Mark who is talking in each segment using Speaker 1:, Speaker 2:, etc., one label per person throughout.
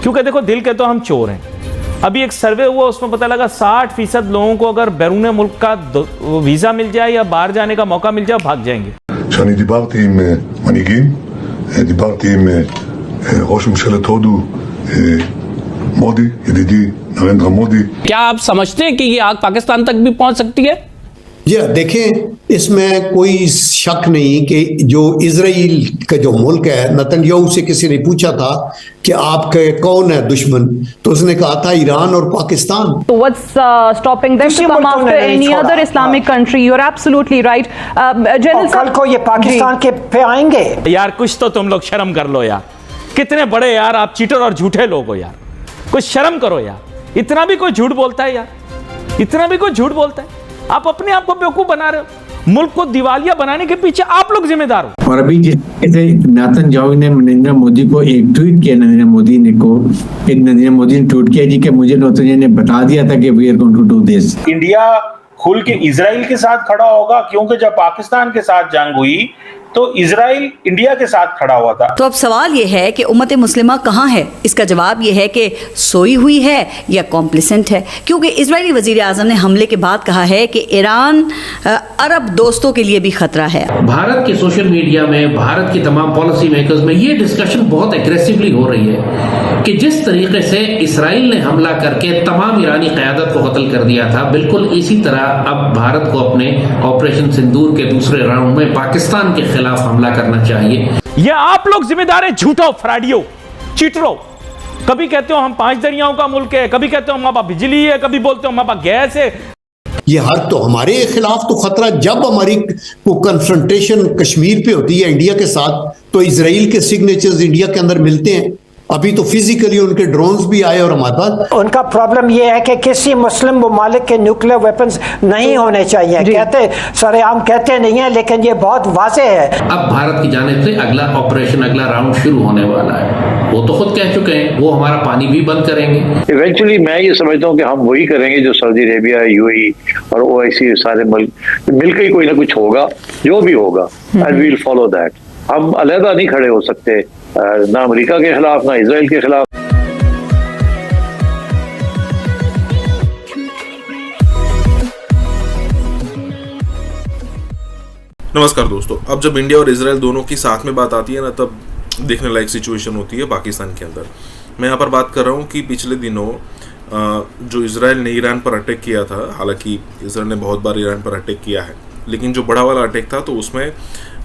Speaker 1: क्योंकि देखो दिल के तो हम चोर हैं। अभी एक सर्वे हुआ, उसमें पता लगा 60% लोगों को अगर बैरून मुल्क का वीजा मिल जाए या बाहर जाने का मौका मिल जाए भाग जाएंगे।
Speaker 2: שאני דיברתי עם מנהיגים, דיברתי עם ראש ממשלת הודו मोदी, यदीदी नरेंद्र मोदी।
Speaker 3: क्या आप समझते हैं कि ये आग पाकिस्तान तक भी पहुंच सकती है?
Speaker 4: जी देखें, इसमें कोई शक नहीं कि जो इजराइल का जो मुल्क है, नेतन्याहू से किसी ने पूछा था कि आपके कौन है दुश्मन, तो उसने कहा था ईरान और Pakistan.
Speaker 5: So what's stopping them to come after any other Islamic country? You're absolutely right. General
Speaker 6: कल को ये पाकिस्तान के पे आएंगे।
Speaker 1: यार कुछ तो तुम लोग शर्म कर लो यार, कितने बड़े यार आप चीटर और झूठे लोग हो यार, कुछ शर्म करो यार। इतना भी कोई झूठ बोलता है यार, इतना भी कोई झूठ बोलता है? आप अपने आप को बेवकूफ बना रहे हो। मुल्क को दिवालिया बनाने के पीछे आप लोग जिम्मेदार हो।
Speaker 7: और अभी जैसे नेतन्याहू ने नरेंद्र मोदी को एक ट्वीट किया, नरेंद्र मोदी ने ट्वीट किया जी कि मुझे नेतन्याहू ने बता दिया था कि we are going to do this.
Speaker 8: India खुल के इजराइल के साथ खड़ा होगा, क्योंकि जब पाकिस्तान के साथ जंग हुई तो इजराइल इंडिया के साथ खड़ा हुआ था।
Speaker 9: तो अब सवाल यह है कि उम्मत मुस्लिमा कहाँ है? इसका जवाब यह है कि सोई हुई है या कॉम्प्लिसेंट है, क्योंकि इजरायली वजीर आजम ने हमले के बाद कहा है कि ईरान अरब दोस्तों के लिए भी खतरा है। भारत के सोशल मीडिया में, भारत के तमाम पॉलिसी मेकर्स में ये डिस्कशन बहुत एग्रेसिवली हो रही है कि जिस तरीके से इसराइल ने हमला करके तमाम ईरानी क़यादत को कत्ल कर दिया था, बिल्कुल इसी तरह अब भारत को अपने ऑपरेशन सिंदूर के दूसरे राउंड में पाकिस्तान के खिलाफ हमला करना चाहिए।
Speaker 1: ये आप लोग जिम्मेदार है, झूठो, फ्रॉडियो, चीटरो। कभी कहते हो हम 5 दरियाओं का मुल्क है, कभी कहते हो हमारे पास बिजली है, कभी बोलते हो हमारे पास गैस है।
Speaker 4: ये हर तो हमारे खिलाफ तो खतरा जब हमारी को कन्फ्रंटेशन कश्मीर पे होती है इंडिया के साथ, तो इजराइल के सिग्नेचर्स इंडिया के अंदर मिलते हैं। अभी तो फिजिकली उनके ड्रोन्स भी आए और हमारे पास।
Speaker 6: उनका प्रॉब्लम यह है कि किसी मुस्लिम ममालिक के न्यूक्लियर वेपन्स नहीं होने चाहिए। कहते सरेआम कहते नहीं है, लेकिन ये बहुत वाज़ेह है।
Speaker 3: अब भारत की जानिब से अगला ऑपरेशन, अगला राउंड शुरू होने वाला है। वो तो खुद कह चुके हैं वो हमारा पानी भी बंद करेंगे।
Speaker 10: इवेंचुअली मैं ये समझता हूँ कि हम वही करेंगे जो सऊदी अरेबिया, यूएई और ओआईसी सारे मुल्क मिलकर ही कोई ना कुछ होगा, जो भी होगा, and we will follow that. हम अलहदा नहीं खड़े हो सकते, ना अमेरिका के खिलाफ ना इजराइल के खिलाफ।
Speaker 11: नमस्कार दोस्तों, अब जब इंडिया और इजराइल दोनों की साथ में बात आती है ना, तब देखने लायक सिचुएशन होती है पाकिस्तान के अंदर। मैं यहाँ पर बात कर रहा हूँ कि पिछले दिनों जो इजराइल ने ईरान पर अटैक किया था, हालांकि इजराइल ने बहुत बार ईरान पर अटैक किया है, लेकिन जो बड़ा वाला अटैक था तो उसमें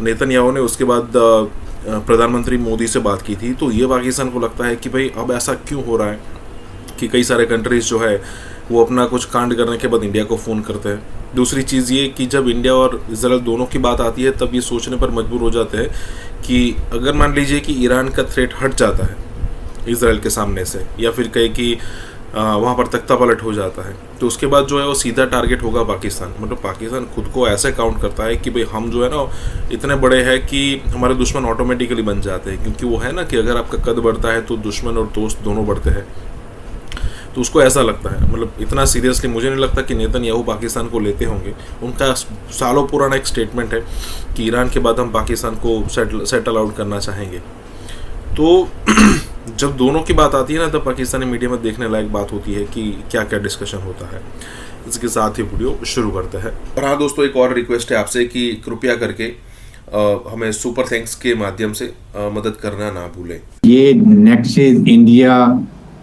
Speaker 11: नेतन्याहू ने उसके बाद प्रधानमंत्री मोदी से बात की थी। तो ये पाकिस्तान को लगता है कि भाई अब ऐसा क्यों हो रहा है कि कई सारे कंट्रीज़ जो है वो अपना कुछ कांड करने के बाद इंडिया को फ़ोन करते हैं। दूसरी चीज़ ये कि जब इंडिया और इजराइल दोनों की बात आती है तब ये सोचने पर मजबूर हो जाते हैं कि अगर मान लीजिए कि ईरान का थ्रेट हट जाता है इजराइल के सामने से, या फिर कहे कि वहाँ पर तख्ता पलट हो जाता है, तो उसके बाद जो है वो सीधा टारगेट होगा पाकिस्तान। मतलब पाकिस्तान खुद को ऐसे काउंट करता है कि भाई हम जो है ना इतने बड़े हैं कि हमारे दुश्मन ऑटोमेटिकली बन जाते हैं, क्योंकि वो है ना कि अगर आपका कद बढ़ता है तो दुश्मन और दोस्त दोनों बढ़ते हैं। तो उसको ऐसा लगता है, मतलब इतना सीरियसली मुझे नहीं लगता कि नेतन्याहू पाकिस्तान को लेते होंगे। उनका सालों पुराना एक स्टेटमेंट है कि ईरान के बाद हम पाकिस्तान को सेटल आउट करना चाहेंगे। तो जब दोनों की बात आती है ना, तब पाकिस्तानी मीडिया में देखने लायक बात होती है कि क्या क्या डिस्कशन होता है। इसके साथ ही वीडियो शुरू करते हैं। और हाँ दोस्तों, एक और रिक्वेस्ट है आपसे कि कृपया करके हमें सुपर थैंक्स के माध्यम से मदद करना ना भूलें।
Speaker 7: ये next India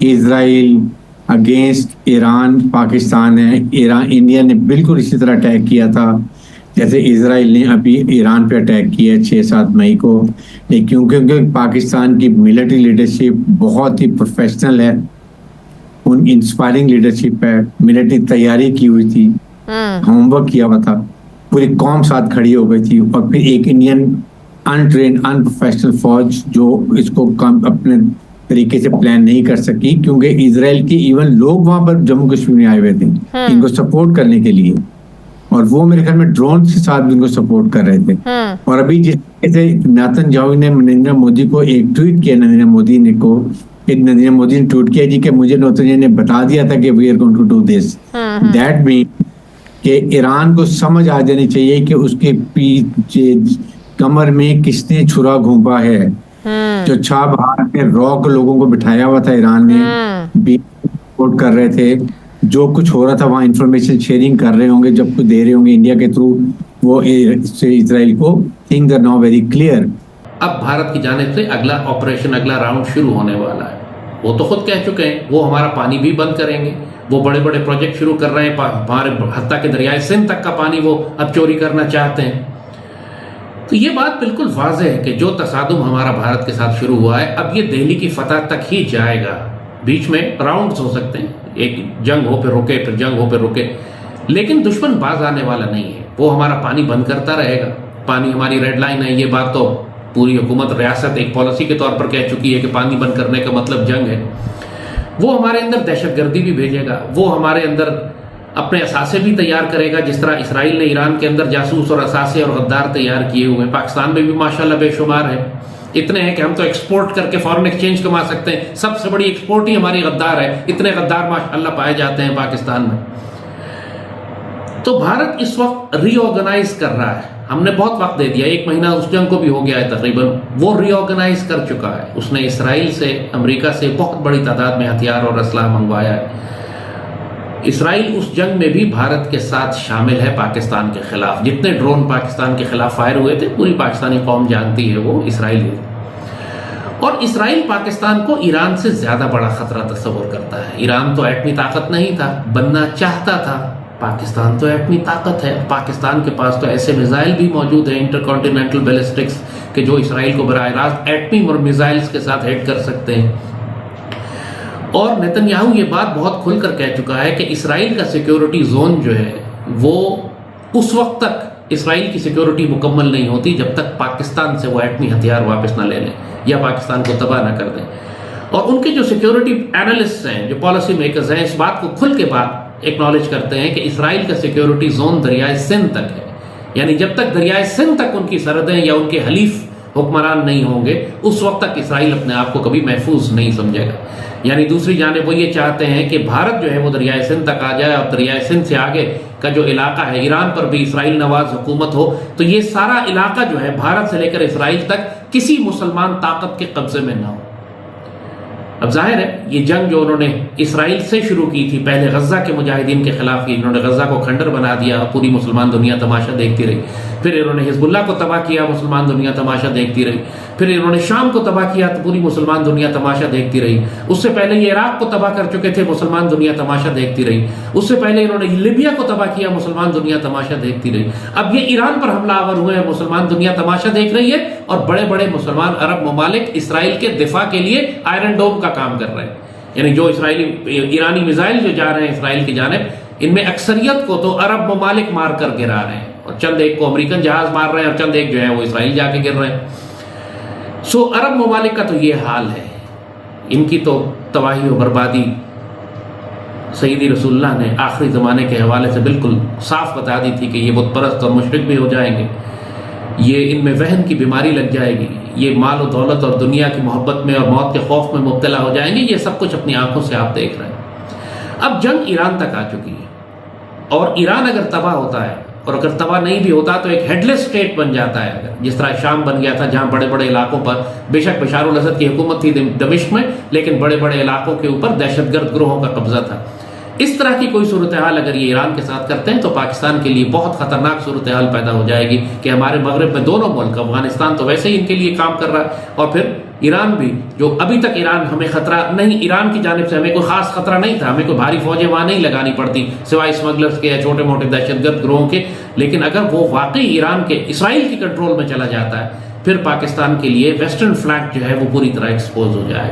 Speaker 7: Israel against Iran Pakistan है। इंडिया ने बिल्कुल इसी तरह अटैक किया था जैसे इजराइल ने अभी ईरान पे अटैक किया 6-7 मई को। लेकिन क्योंकि पाकिस्तान की मिलिट्री लीडरशिप बहुत ही प्रोफेशनल है, उन इंस्पायरिंग लीडरशिप है, मिलिट्री तैयारी की हुई थी, होमवर्क किया हुआ था, पूरी कौम साथ खड़ी हो गई थी। और फिर एक इंडियन अनट्रेन्ड अनप्रोफेशनल फौज जो इसको अपने तरीके से प्लान नहीं कर सकी, क्योंकि इजराइल के इवन लोग वहां पर जम्मू कश्मीर में आए हुए थे इनको सपोर्ट करने के लिए, और वो मेरे ख्याल में ड्रोन के साथ भी इनको सपोर्ट कर रहे थे। और अभी जैसे नेतन्याहू ने नरेंद्र मोदी को एक ट्वीट किया, नरेंद्र मोदी ने ट्वीट किया जी कि मुझे नेतन्याहू ने बता दिया था कि we are going to do this. That mean कि ईरान को समझ आ जानी चाहिए कि उसके पीछे कमर में किसने छुरा घोंपा है। जो छाबहार में रॉक लोगों को बिठाया हुआ था ईरान ने, भी सपोर्ट कर रहे थे, जो कुछ हो रहा था वहाँ इंफॉर्मेशन शेयरिंग कर रहे होंगे, जब कुछ दे रहे होंगे इंडिया के थ्रू, वो इजराइल को things are now very clear.
Speaker 3: अब भारत की जानिब से अगला ऑपरेशन, अगला राउंड शुरू होने वाला है। वो तो खुद कह चुके हैं वो हमारा पानी भी बंद करेंगे, वो बड़े बड़े प्रोजेक्ट शुरू कर रहे हैं, हमारे हत्ता के दरियाए सिंध तक का पानी वो अब चोरी करना चाहते हैं। तो ये बात बिल्कुल वाज़ेह है कि जो तसादुम हमारा भारत के साथ शुरू हुआ है, अब ये दिल्ली की फतह तक ही जाएगा। बीच में राउंड्स हो सकते हैं, एक जंग हो फिर रुके, फिर जंग हो फिर रुके, लेकिन दुश्मन बाज आने वाला नहीं है। वो हमारा पानी बंद करता रहेगा। पानी हमारी रेड लाइन है, ये बात तो पूरी हुकूमत, रियासत एक पॉलिसी के तौर पर कह चुकी है कि पानी बंद करने का मतलब जंग है। वो हमारे अंदर दहशतगर्दी भी भेजेगा, वो हमारे अंदर अपने असासे भी तैयार करेगा, जिस तरह इसराइल ने ईरान के अंदर जासूस और असासे और गद्दार तैयार किए हुए हैं। पाकिस्तान में भी माशाल्लाह बेशुमार है, इतने हैं कि हम तो एक्सपोर्ट करके फॉरेन एक्सचेंज कमा सकते हैं। सबसे बड़ी एक्सपोर्ट ही हमारी गद्दार है, इतने गद्दार माशाल्लाह पाए जाते हैं पाकिस्तान में। तो भारत इस वक्त रीऑर्गेनाइज कर रहा है। हमने बहुत वक्त दे दिया, 1 महीना उस जंग को भी हो गया है तकरीबन। वो रीऑर्गेनाइज कर चुका है, उसने इसराइल से, अमेरिका से बहुत बड़ी तादाद में हथियार और असलाह मंगवाया है। इसराइल उस जंग में भी भारत के साथ शामिल है पाकिस्तान के खिलाफ। जितने ड्रोन पाकिस्तान के खिलाफ फायर हुए थे, पूरी पाकिस्तानी कौम जानती है वो इसराइल है। और इसराइल पाकिस्तान को ईरान से ज्यादा बड़ा खतरा तस्वुर करता है। ईरान तो एटमी ताकत नहीं था, बनना चाहता था, पाकिस्तान तो एटमी ताकत है। पाकिस्तान के पास तो ऐसे मिसाइल भी मौजूद हैं, इंटरकॉन्टिनेंटल बैलिस्टिक्स के, जो इसराइल को बराह रास्त एटमी मिसाइल्स के साथ हिट कर सकते हैं। और नेतन्याहू ये बात बहुत खुलकर कह चुका है कि इसराइल का सिक्योरिटी जोन जो है, वो उस वक्त तक इसराइल की सिक्योरिटी मुकम्मल नहीं होती जब तक पाकिस्तान से वो एटमी हथियार वापस ना ले लें या पाकिस्तान को तबाह ना कर दें। और उनके जो सिक्योरिटी एनालिस्ट हैं, जो पॉलिसी मेकर्स हैं, इस बात को खुल के बात एक्नॉलेज करते हैं कि इसराइल का सिक्योरिटी जोन दरियाए सिंध तक है। यानी जब तक दरियाए सिंध तक उनकी सरहदें या उनके हलीफ हुक्मरान नहीं होंगे, उस वक्त तक इसराइल अपने आप को कभी महफूज नहीं समझेगा। यानी दूसरी जानिब वो ये चाहते हैं कि भारत जो है वो दरियाए सिंध तक आ जाए, और दरियाए सिंध से आगे का जो इलाका है, ईरान पर भी इसराइल नवाज हुकूमत हो, तो ये सारा इलाका जो है भारत से लेकर इसराइल तक किसी मुसलमान ताकत के कब्जे में ना हो। अब जाहिर है ये जंग जो उन्होंने इसराइल से शुरू की थी, पहले गजा के मुजाहिदीन के खिलाफ की, इन्होंने गजा को खंडर बना दिया, पूरी मुसलमान दुनिया तमाशा देखती रही। फिर इन्होंने हिजबुल्लाह को तबाह किया, मुसलमान दुनिया तमाशा देखती रही। फिर इन्होंने शाम को तबाह किया, तो पूरी मुसलमान दुनिया तमाशा देखती रही। उससे पहले ये इराक को तबाह कर चुके थे, मुसलमान दुनिया तमाशा देखती रही। उससे पहले इन्होंने लिबिया को तबाह किया, मुसलमान दुनिया तमाशा देखती रही। अब ये ईरान पर हमलावर हुए हैं, मुसलमान दुनिया तमाशा देख रही है। और बड़े बड़े मुसलमान अरब ममालिक इसराइल के दिफा के लिए आयरन डोम का काम कर रहे हैं। यानी जो ईरानी मिसाइल जो जा रहे हैं इसराइल की जानिब, इनमें अक्सरियत को तो अरब ममालिक मार कर गिरा रहे हैं, और चंद एक को अमेरिकन जहाज मार रहे हैं, और चंद एक जो है वो इसराइल जाके गिर रहे हैं। सो अरब ममालिक का तो ये हाल है, इनकी तो तबाही और बर्बादी सईदी रसूलुल्लाह ने आखिरी ज़माने के हवाले से बिल्कुल साफ बता दी थी कि ये बुत परस्त और मुशरिक भी हो जाएंगे, ये इनमें वहन की बीमारी लग जाएगी, ये माल और दौलत और दुनिया की मोहब्बत में और मौत के खौफ में मुब्तला हो जाएंगे। ये सब कुछ अपनी आंखों से आप देख रहे हैं। अब जंग ईरान तक आ चुकी है, और ईरान अगर तबाह होता है, और अगर तबाह नहीं भी होता तो एक हेडलेस स्टेट बन जाता है, अगर जिस तरह शाम बन गया था, जहां बड़े बड़े इलाकों पर बेशक बशारुल असद की हुकूमत थी दमिश्क में, लेकिन बड़े बड़े इलाकों के ऊपर दहशतगर्द ग्रोहों का कब्जा था। इस तरह की कोई सूरत हाल अगर ये ईरान के साथ करते हैं तो पाकिस्तान के लिए बहुत खतरनाक सूरत हाल पैदा हो जाएगी कि हमारे मगरब में दोनों मुल्क, अफगानिस्तान तो वैसे ही इनके लिए काम कर रहा है, और फिर ईरान भी, जो अभी तक ईरान हमें खतरा नहीं, ईरान की जानिब से हमें कोई खास खतरा नहीं था, हमें कोई भारी फौजें वहां नहीं लगानी पड़ती सिवाय स्मगलर्स के या छोटे मोटे दहशतगर्द ग्रोहों के। लेकिन अगर वो वाकई ईरान के, इसराइल की कंट्रोल में चला जाता है, फिर पाकिस्तान के लिए वेस्टर्न फ्लैंक जो है वो पूरी तरह एक्सपोज हो जाएगा।